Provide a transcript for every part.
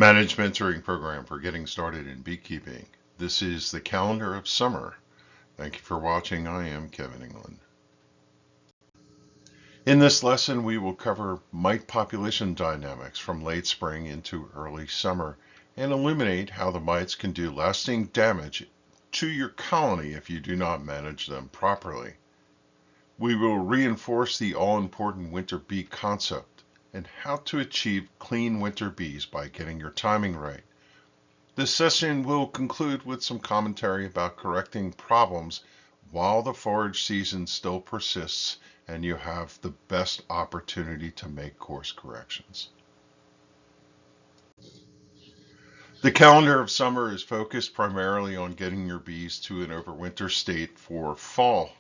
Managed Mentoring Program for Getting Started in Beekeeping. This is the calendar of summer. Thank you for watching. I am Kevin England. In this lesson, we will cover mite population dynamics from late spring into early summer and illuminate how the mites can do lasting damage to your colony if you do not manage them properly. We will reinforce the all-important winter bee concept and how to achieve clean winter bees by getting your timing right. This session will conclude with some commentary about correcting problems while the forage season still persists and you have the best opportunity to make course corrections. The calendar of summer is focused primarily on getting your bees to an overwinter state for fall.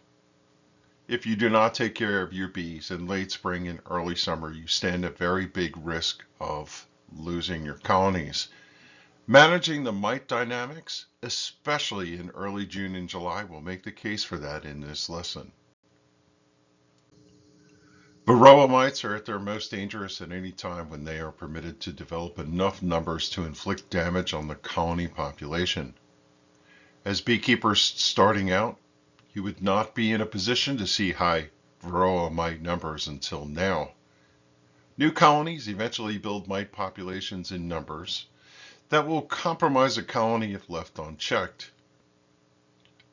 If you do not take care of your bees in late spring and early summer, you stand at very big risk of losing your colonies. Managing the mite dynamics, especially in early June and July, will make the case for that in this lesson. Varroa mites are at their most dangerous at any time when they are permitted to develop enough numbers to inflict damage on the colony population. As beekeepers starting out, you would not be in a position to see high Varroa mite numbers until now. New colonies eventually build mite populations in numbers that will compromise a colony if left unchecked.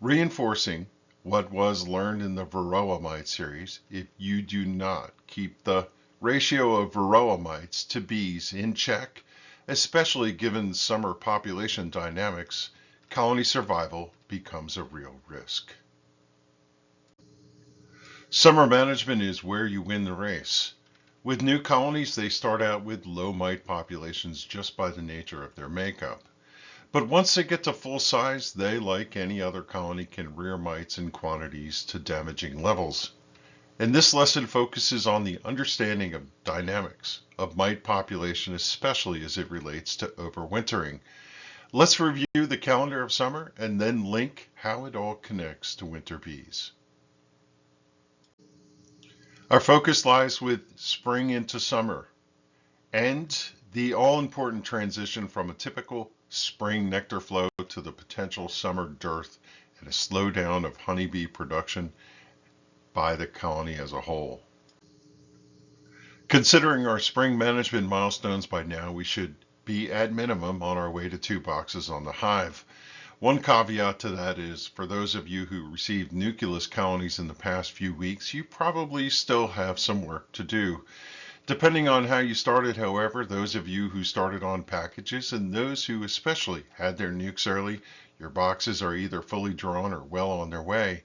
Reinforcing what was learned in the Varroa mite series, if you do not keep the ratio of Varroa mites to bees in check, especially given summer population dynamics, colony survival becomes a real risk. Summer management is where you win the race. With new colonies, they start out with low mite populations just by the nature of their makeup. But once they get to full size, they, like any other colony, can rear mites in quantities to damaging levels. And this lesson focuses on the understanding of dynamics of mite population, especially as it relates to overwintering. Let's review the calendar of summer and then link how it all connects to winter bees. Our focus lies with spring into summer and the all-important transition from a typical spring nectar flow to the potential summer dearth and a slowdown of honeybee production by the colony as a whole. Considering our spring management milestones by now, we should be at minimum on our way to 2 boxes on the hive. One caveat to that is, for those of you who received nucleus colonies in the past few weeks, you probably still have some work to do. Depending on how you started, however, those of you who started on packages and those who especially had their nukes early, your boxes are either fully drawn or well on their way.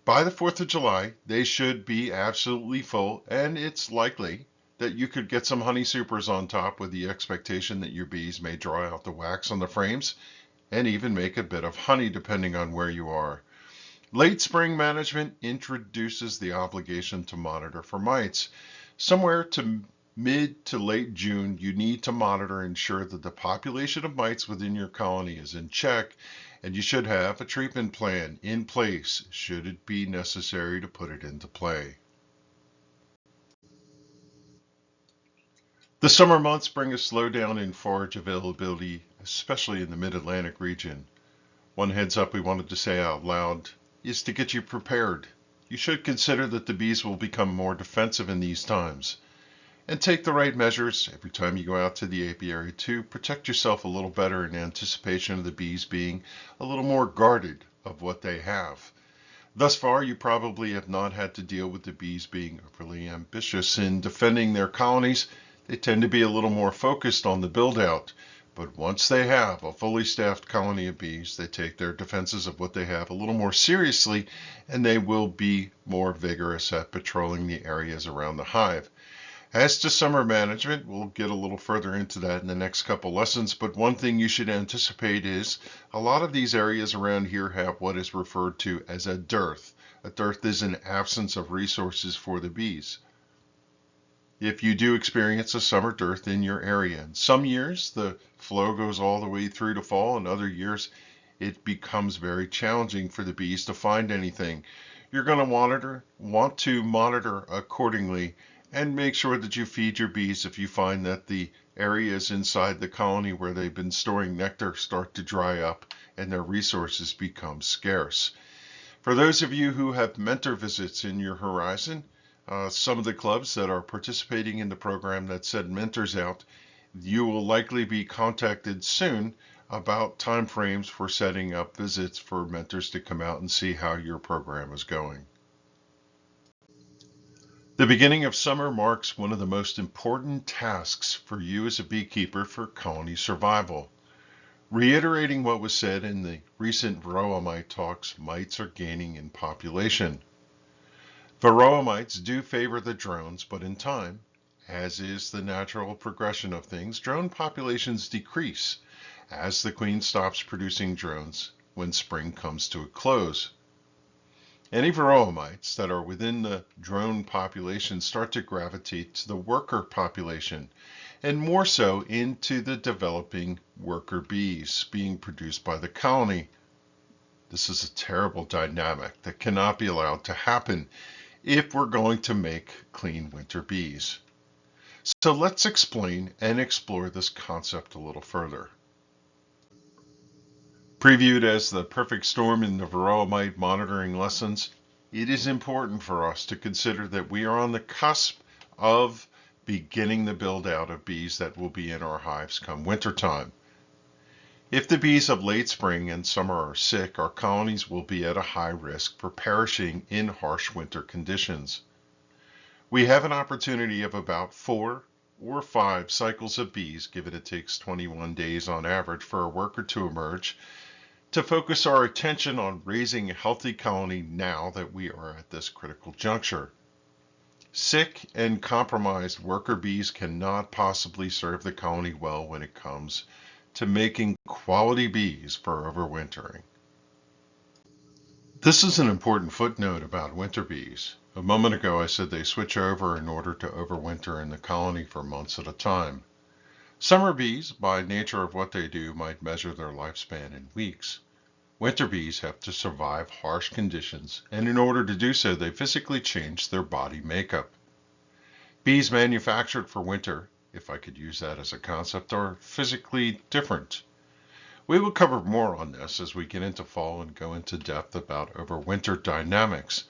By the 4th of July, they should be absolutely full, and it's likely that you could get some honey supers on top with the expectation that your bees may dry out the wax on the frames and even make a bit of honey depending on where you are. Late spring management introduces the obligation to monitor for mites. Somewhere to mid to late June, you need to monitor and ensure that the population of mites within your colony is in check, and you should have a treatment plan in place should it be necessary to put it into play. The summer months bring a slowdown in forage availability, especially in the mid-Atlantic region. One heads up we wanted to say out loud is to get you prepared. You should consider that the bees will become more defensive in these times, and take the right measures every time you go out to the apiary to protect yourself a little better in anticipation of the bees being a little more guarded of what they have. Thus far, you probably have not had to deal with the bees being overly ambitious in defending their colonies. They tend to be a little more focused on the build-out, but once they have a fully staffed colony of bees, they take their defenses of what they have a little more seriously, and they will be more vigorous at patrolling the areas around the hive. As to summer management, we'll get a little further into that in the next couple lessons, but one thing you should anticipate is a lot of these areas around here have what is referred to as a dearth. A dearth is an absence of resources for the bees. If you do experience a summer dearth in your area, in some years the flow goes all the way through to fall, and other years it becomes very challenging for the bees to find anything. You're going to want to monitor accordingly And make sure that you feed your bees if you find that the areas inside the colony where they've been storing nectar start to dry up and their resources become scarce. For those of you who have mentor visits in your horizon, some of the clubs that are participating in the program that send mentors out, you will likely be contacted soon about timeframes for setting up visits for mentors to come out and see how your program is going. The beginning of summer marks one of the most important tasks for you as a beekeeper for colony survival. Reiterating what was said in the recent Varroa mite talks, mites are gaining in population. Varroa mites do favor the drones, but in time, as is the natural progression of things, drone populations decrease as the queen stops producing drones when spring comes to a close. Any Varroa mites that are within the drone population start to gravitate to the worker population, and more so into the developing worker bees being produced by the colony. This is a terrible dynamic that cannot be allowed to happen if we're going to make clean winter bees. So let's explain and explore this concept a little further. Previewed as the perfect storm in the Varroa mite monitoring lessons, it is important for us to consider that we are on the cusp of beginning the build out of bees that will be in our hives come wintertime. If the bees of late spring and summer are sick, our colonies will be at a high risk for perishing in harsh winter conditions. We have an opportunity of about 4 or 5 cycles of bees, given it takes 21 days on average for a worker to emerge, to focus our attention on raising a healthy colony now that we are at this critical juncture. Sick and compromised worker bees cannot possibly serve the colony well when it comes to making quality bees for overwintering. This is an important footnote about winter bees. A moment ago I said they switch over in order to overwinter in the colony for months at a time. Summer bees, by nature of what they do, might measure their lifespan in weeks. Winter bees have to survive harsh conditions, and in order to do so, they physically change their body makeup. Bees manufactured for winter, if I could use that as a concept, are physically different. We will cover more on this as we get into fall and go into depth about overwinter dynamics.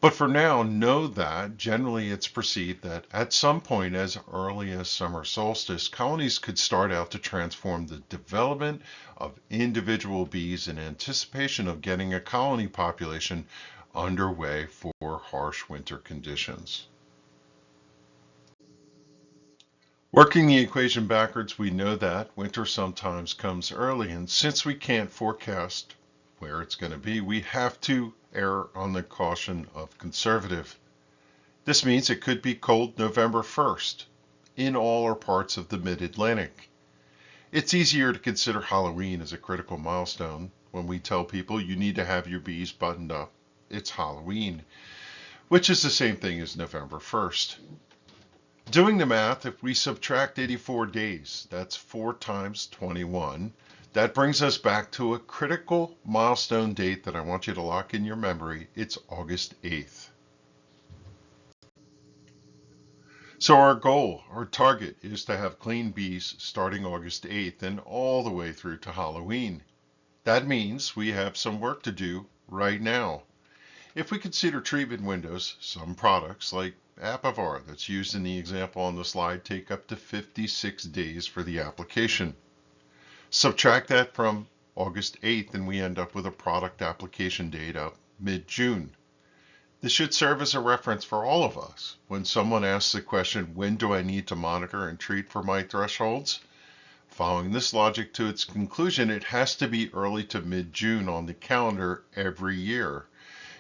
But for now, know that generally it's perceived that at some point as early as summer solstice, colonies could start out to transform the development of individual bees in anticipation of getting a colony population underway for harsh winter conditions. Working the equation backwards, we know that winter sometimes comes early, and since we can't forecast where it's going to be, we have to err on the caution of conservative. This means it could be cold November 1st in all or parts of the mid-Atlantic. It's easier to consider Halloween as a critical milestone. When we tell people you need to have your bees buttoned up, it's Halloween, which is the same thing as November 1st. Doing the math, if we subtract 84 days, that's 4 times 21, that brings us back to a critical milestone date that I want you to lock in your memory. It's August 8th. So our goal, our target, is to have clean bees starting August 8th and all the way through to Halloween. That means we have some work to do right now. If we consider treatment windows, some products like Apivar that's used in the example on the slide take up to 56 days for the application. Subtract that from August 8th and we end up with a product application date of mid-June. This should serve as a reference for all of us. When someone asks the question, when do I need to monitor and treat for my thresholds? Following this logic to its conclusion, it has to be early to mid-June on the calendar every year.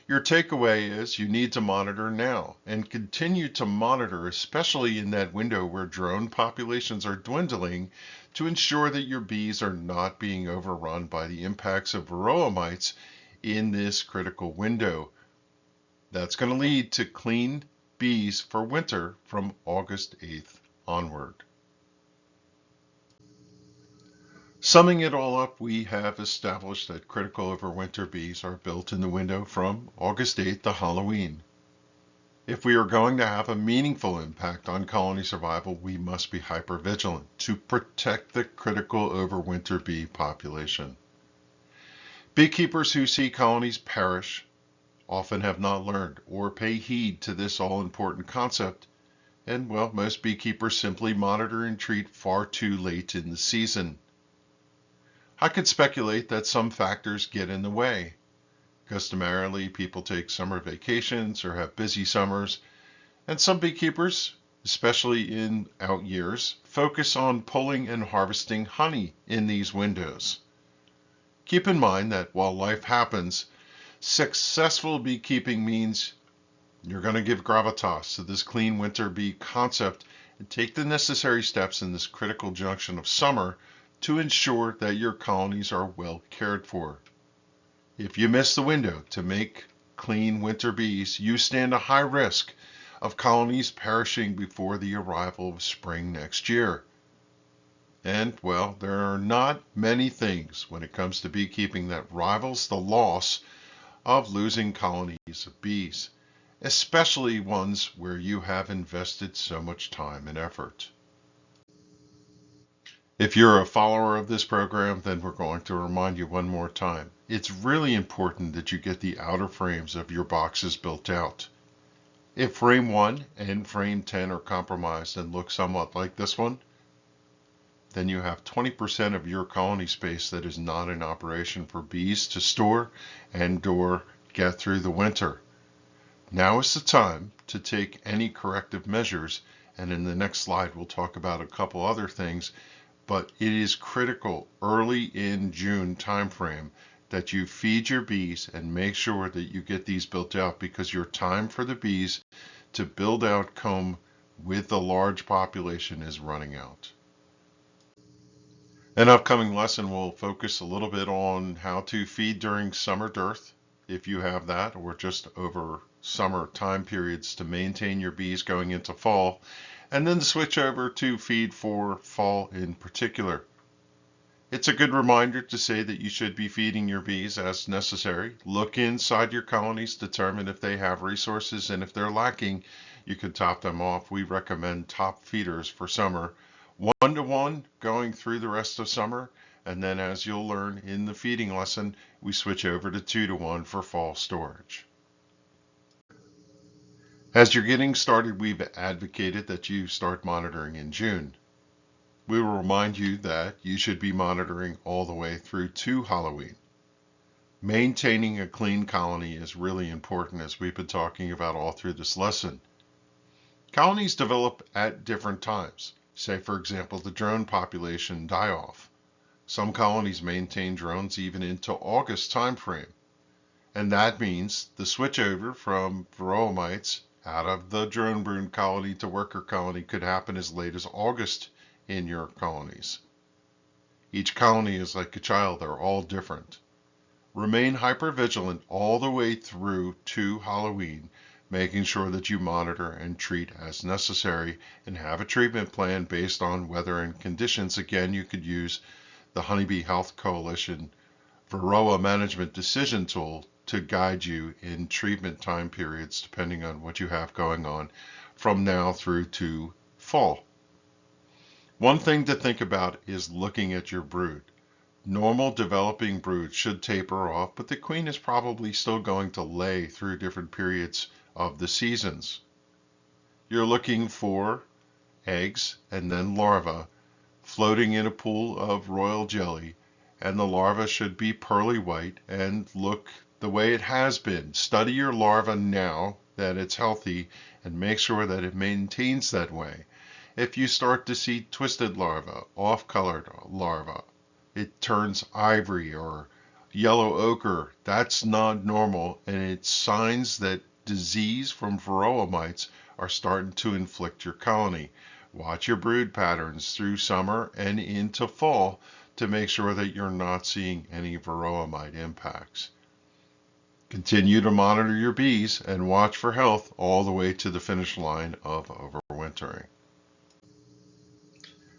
Your takeaway is you need to monitor now and continue to monitor, especially in that window where drone populations are dwindling, to ensure that your bees are not being overrun by the impacts of Varroa mites in this critical window. That's going to lead to clean bees for winter from August 8th onward. Summing it all up, we have established that critical overwinter bees are built in the window from August 8th to Halloween. If we are going to have a meaningful impact on colony survival, we must be hypervigilant to protect the critical overwinter bee population. Beekeepers who see colonies perish often have not learned or pay heed to this all-important concept, and well, most beekeepers simply monitor and treat far too late in the season. I could speculate that some factors get in the way. Customarily, people take summer vacations or have busy summers, and some beekeepers, especially in out years, focus on pulling and harvesting honey in these windows. Keep in mind that while life happens, successful beekeeping means you're going to give gravitas to this clean winter bee concept and take the necessary steps in this critical junction of summer to ensure that your colonies are well cared for. If you miss the window to make clean winter bees, you stand a high risk of colonies perishing before the arrival of spring next year. And, well, there are not many things when it comes to beekeeping that rivals the loss of losing colonies of bees, especially ones where you have invested so much time and effort. If you're a follower of this program, then we're going to remind you one more time. It's really important that you get the outer frames of your boxes built out. If frame 1 and frame 10 are compromised and look somewhat like this one, then you have 20% of your colony space that is not in operation for bees to store and/or get through the winter. Now is the time to take any corrective measures, and in the next slide we'll talk about a couple other things, but it is critical early in June timeframe that you feed your bees and make sure that you get these built out, because your time for the bees to build out comb with the large population is running out. An upcoming lesson will focus a little bit on how to feed during summer dearth, if you have that, or just over summer time periods to maintain your bees going into fall, and then switch over to feed for fall in particular. It's a good reminder to say that you should be feeding your bees as necessary. Look inside your colonies, determine if they have resources, and if they're lacking, you can top them off. We recommend top feeders for summer, 1-to-1 going through the rest of summer, and then as you'll learn in the feeding lesson, we switch over to 2-to-1 for fall storage. As you're getting started, we've advocated that you start monitoring in June. We will remind you that you should be monitoring all the way through to Halloween. Maintaining a clean colony is really important, as we've been talking about all through this lesson. Colonies develop at different times. Say, for example, the drone population die-off. Some colonies maintain drones even into August timeframe, and that means the switch over from Varroa mites out of the drone brood colony to worker colony could happen as late as August in your colonies. Each colony is like a child, they're all different. Remain hypervigilant all the way through to Halloween, making sure that you monitor and treat as necessary and have a treatment plan based on weather and conditions. Again, you could use the Honeybee Health Coalition Varroa Management Decision Tool to guide you in treatment time periods depending on what you have going on from now through to fall. One thing to think about is looking at your brood. Normal developing brood should taper off, but the queen is probably still going to lay through different periods of the seasons. You're looking for eggs and then larvae floating in a pool of royal jelly, and the larva should be pearly white and look the way it has been. Study your larva now that it's healthy and make sure that it maintains that way. If you start to see twisted larvae, off-colored larvae, it turns ivory or yellow ochre, that's not normal, and it's signs that disease from Varroa mites are starting to inflict your colony. Watch your brood patterns through summer and into fall to make sure that you're not seeing any Varroa mite impacts. Continue to monitor your bees and watch for health all the way to the finish line of overwintering.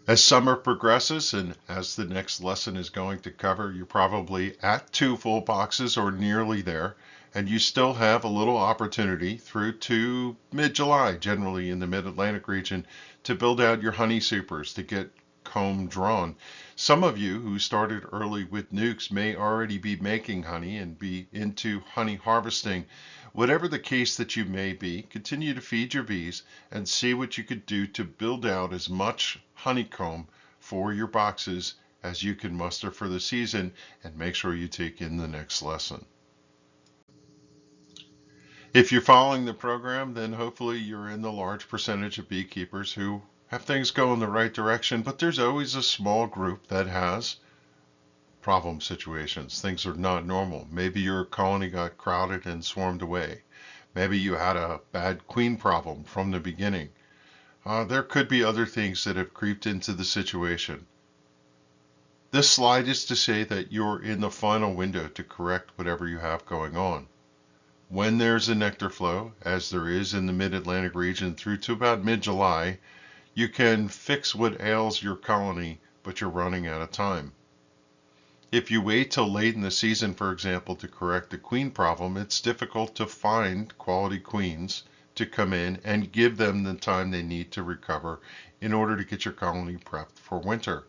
As summer progresses, and as the next lesson is going to cover, you're probably at 2 full boxes or nearly there, and you still have a little opportunity through to mid-July, generally in the mid-Atlantic region, to build out your honey supers to get comb drawn. Some of you who started early with nukes may already be making honey and be into honey harvesting. Whatever the case that you may be, continue to feed your bees and see what you could do to build out as much honeycomb for your boxes as you can muster for the season, and make sure you take in the next lesson. If you're following the program, then hopefully you're in the large percentage of beekeepers who have things go in the right direction, but there's always a small group that has problem situations. Things are not normal. Maybe your colony got crowded and swarmed away. Maybe you had a bad queen problem from the beginning. There could be other things that have creeped into the situation. This slide is to say that you're in the final window to correct whatever you have going on. When there's a nectar flow, as there is in the mid-Atlantic region through to about mid-July, you can fix what ails your colony, but you're running out of time. If you wait till late in the season, for example, to correct the queen problem, it's difficult to find quality queens to come in and give them the time they need to recover in order to get your colony prepped for winter.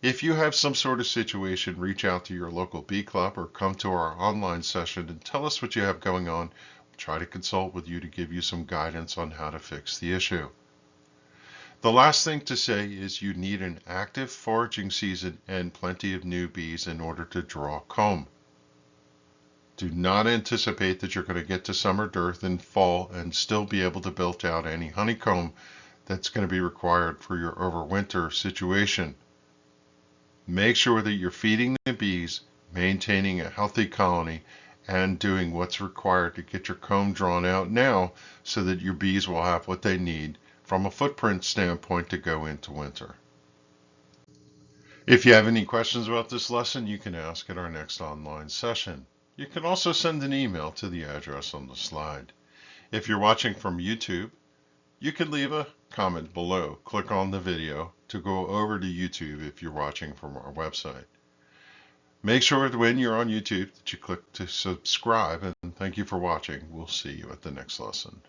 If you have some sort of situation, reach out to your local bee club or come to our online session and tell us what you have going on. We'll try to consult with you to give you some guidance on how to fix the issue. The last thing to say is you need an active foraging season and plenty of new bees in order to draw comb. Do not anticipate that you're going to get to summer dearth in fall and still be able to build out any honeycomb that's going to be required for your overwinter situation. Make sure that you're feeding the bees, maintaining a healthy colony, and doing what's required to get your comb drawn out now so that your bees will have what they need from a footprint standpoint to go into winter. If you have any questions about this lesson, you can ask at our next online session. You can also send an email to the address on the slide. If you're watching from YouTube, you can leave a comment below. Click on the video to go over to YouTube if you're watching from our website. Make sure that when you're on YouTube that you click to subscribe, and thank you for watching. We'll see you at the next lesson.